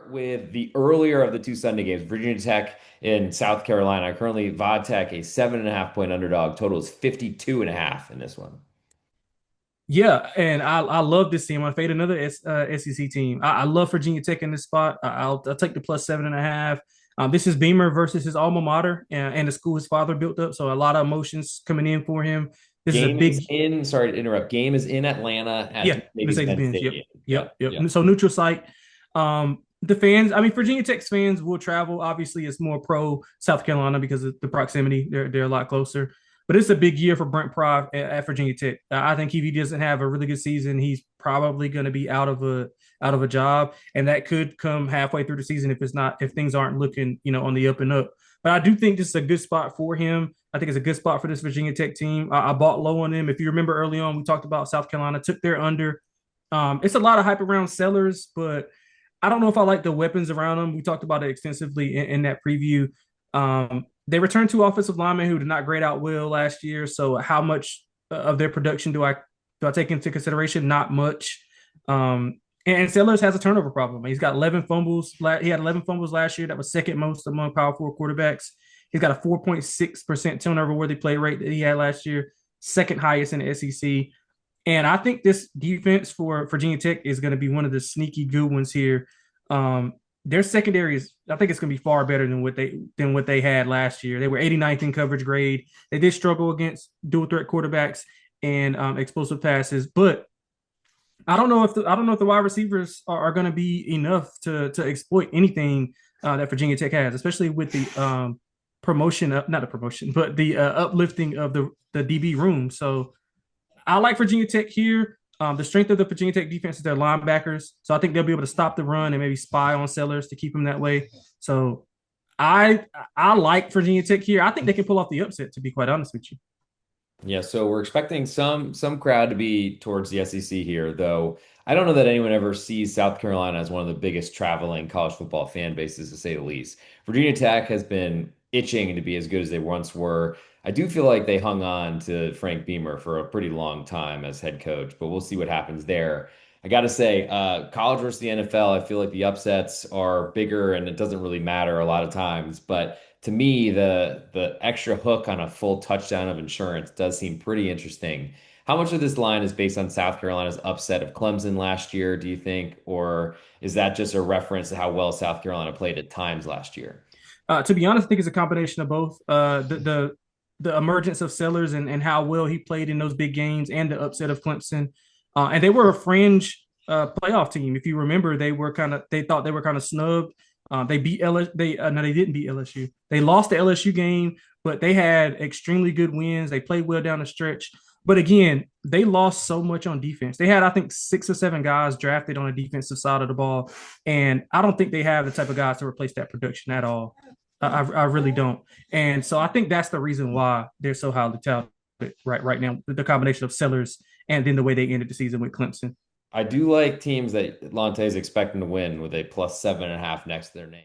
start with the earlier of the two Sunday games, Virginia Tech and South Carolina. Currently, Tech, a 7.5 point underdog. Total is 52.5 in this one. Yeah, and I love this team. I fade another SEC team. I love Virginia Tech in this spot. I'll take the plus 7.5. This is Beamer versus his alma mater and the school his father built up. So a lot of emotions coming in for him. This is a Game is big, in, sorry to interrupt. Game is in Atlanta at yeah, Mercedes Benz Mercedes-Benz. Yep, Stadium. yep, Yep, yep. yep. So neutral site. The fans, I mean, Virginia Tech's fans will travel. Obviously, it's more pro South Carolina because of the proximity. They're a lot closer. But it's a big year for Brent Pry at Virginia Tech. I think if he doesn't have a really good season, he's probably going to be out of a job, and that could come halfway through the season if things aren't looking on the up and up. But I do think this is a good spot for him. I think it's a good spot for this Virginia Tech team. I bought low on them. If you remember early on, we talked about South Carolina took their under. It's a lot of hype around Sellers, but I don't know if I like the weapons around them. We talked about it extensively in that preview. They returned two offensive linemen who did not grade out well last year. So how much of their production do I take into consideration? Not much. And Sellers has a turnover problem. He's got 11 fumbles. He had 11 fumbles last year. That was second most among Power Four quarterbacks. He's got a 4.6% turnover worthy play rate that he had last year, second highest in the SEC. And I think this defense for Virginia Tech is going to be one of the sneaky good ones here. Their secondary is, I think it's going to be far better than what they had last year. They were 89th in coverage grade. They did struggle against dual threat quarterbacks and explosive passes, but I don't know if the wide receivers are going to be enough to exploit anything that Virginia Tech has, especially with the promotion, not the promotion, but the uplifting of the DB room. So I like Virginia Tech here. The strength of the Virginia Tech defense is their linebackers, so I think they'll be able to stop the run and maybe spy on Sellers to keep him that way. So I like Virginia Tech here. I think they can pull off the upset. To be quite honest with you. Yeah, so we're expecting some crowd to be towards the SEC here, though I don't know that anyone ever sees South Carolina as one of the biggest traveling college football fan bases, to say the least. Virginia Tech has been itching to be as good as they once were. I do feel like they hung on to Frank Beamer for a pretty long time as head coach, but we'll see what happens there. I got to say, college versus the NFL, I feel like the upsets are bigger and it doesn't really matter a lot of times, but to me, the extra hook on a full touchdown of insurance does seem pretty interesting. How much of this line is based on South Carolina's upset of Clemson last year, do you think? Or is that just a reference to how well South Carolina played at times last year? To be honest, I think it's a combination of both. The emergence of Sellers and how well he played in those big games, and the upset of Clemson. And they were a fringe playoff team. If you remember, they thought they were kind of snubbed. They beat LSU. No, they didn't beat LSU. They lost the LSU game, but they had extremely good wins. They played well down the stretch. But again, they lost so much on defense. They had, I think, 6 or 7 guys drafted on the defensive side of the ball, and I don't think they have the type of guys to replace that production at all. I really don't. And so I think that's the reason why they're so highly touted right now. The combination of Sellers and then the way they ended the season with Clemson. I do like teams that Lante is expecting to win with a plus 7.5 next to their name.